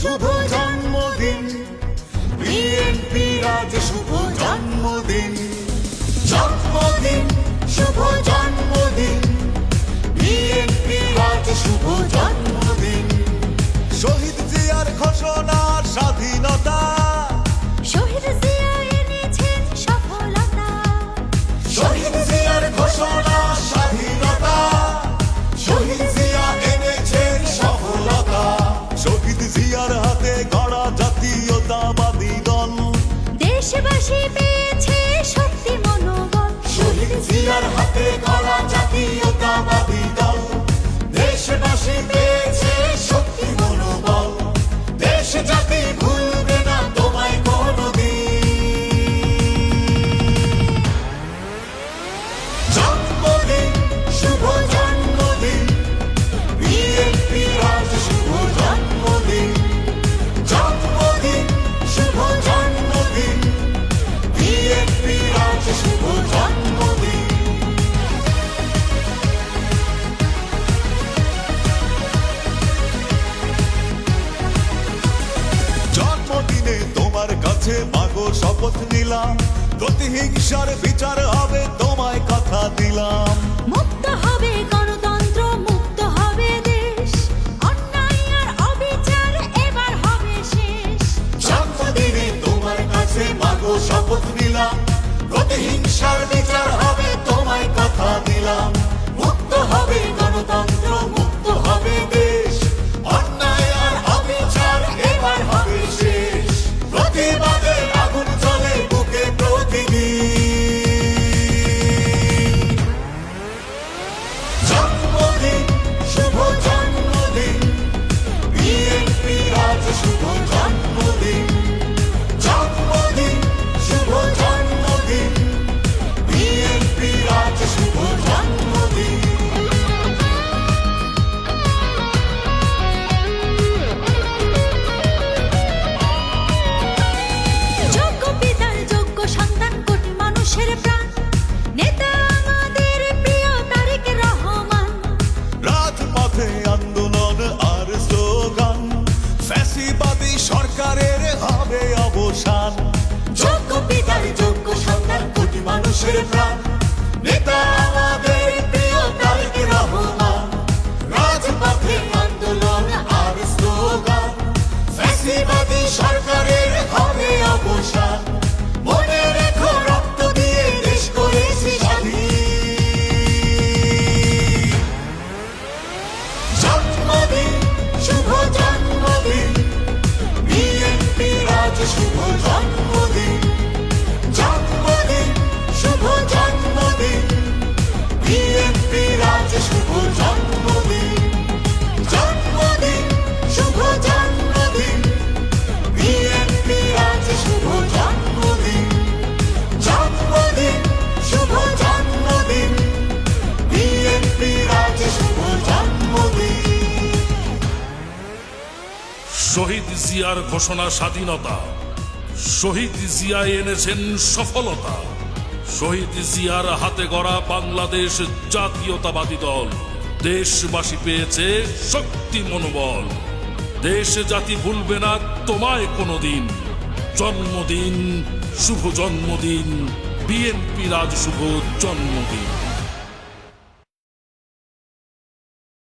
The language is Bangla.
শুভ জন্মদিন, বিএনপি আজ শুভ জন্মদিন। জন্মদিন, শুভ জন্মদিন, বিএনপি আজ শুভ জন্মদিন। শহীদ জিয়ার ঘোষণা স্বাধীনতা, শহীদ জিয়া এনেছেন সফলতা। শহীদ জিয়ার ঘোষণা স্বাধীনতা, শহীদ জিয়া এনেছেন সফলতা। শহীদ জিয়ার হাতে গড়া জাতীয়তাবাদী দল, দেশবাসী পেয়েছে শক্তি মনোবল। শহীদ জিয়ার হাতে গড়া জাতীয়তাবাদী দল, দেশবাসী পেয়েছে শক্তি মনোবল। দেশ জাতি ভুলবে না তোমায় কোনদিন। জন্মদিন, শুভ জন্মদিন, বিএনপি আজ শুভ জন্মদিন। জন্মদিন, শুভ জন্মদিন, বিএনপি আজ শুভ জন্মদিন। জন্মদিনে তোমার কাছে মাগো শপথ নিলাম, প্রতিহিংসার বিচার হবে তোমায় কথা দিলাম। মুক্ত হবে গণতন্ত্র, মুক্ত হবে দেশ, অন্যায় আর অবিচার এবার হবে শেষ। জন্মদিনে তোমার কাছে মাগো শপথ নিলাম, প্রতিহিংসার বিচার হবে তোমায় কথা দিলাম। মুক্ত হবে গণতন্ত্র, মুক্ত হবে দেশ, অন্যায় আর অবিচার এবার হবে শেষ। প্রতিবাদের আগুন জ্বলে বুকে প্রতিদিন। জন্মদিন, শুভ জন্মদিন, বিএনপি আজ শুভ জন্মদিন। জন্মদিন, শুভ জন্মদিন, বিএনপি আজ শুভ জন্মদিন। যোগ্য পিতার যোগ্য সন্তান, কোটি মানুষের প্রাণ, নেতা আমাদের প্রিয় তারেক রহমান। রাজপথে আন্দোলন আর স্লোগান, ফ্যাসিবাদী সরকারের হবে অবসান। যোগ্য পিতার যোগ্য সন্তান, কোটি মানুষের প্রাণ, নেতা আমাদের প্রিয় তারেক রহমান। রাজপথে আন্দোলন আর স্লোগান, ফ্যাসিবাদী সরকারের হবে অবসান। মনে রেখো রক্ত দিয়ে দেশ করেছি স্বাধীন। জন্মদিন, শুভ জন্মদিন, বিএনপি আজ শুভ জন্মদিন। জন্মদিন, শুভ জন্মদিন, বিএনপি আজ শুভ জন্মদিন। জন্মদিন, শুভ জন্মদিন, বিএনপি আজ শুভ জন্মদিন। জন্মদিন, শুভ জন্মদিন, বিএনপি আজ শুভ জন্মদিন। শহীদ জিয়ার ঘোষণা স্বাধীনতা, শহীদ জিয়া এনেছেন সফলতা। শহীদ জিয়ার হাতে গড়া বাংলাদেশ জাতীয়তাবাদী দল, দেশবাসী পেয়েছে শক্তি মনোবল। দেশ জাতি ভুলবে না তোমায় কোনদিন। জন্মদিন, শুভ জন্মদিন, বিএনপির আজ শুভ জন্মদিন।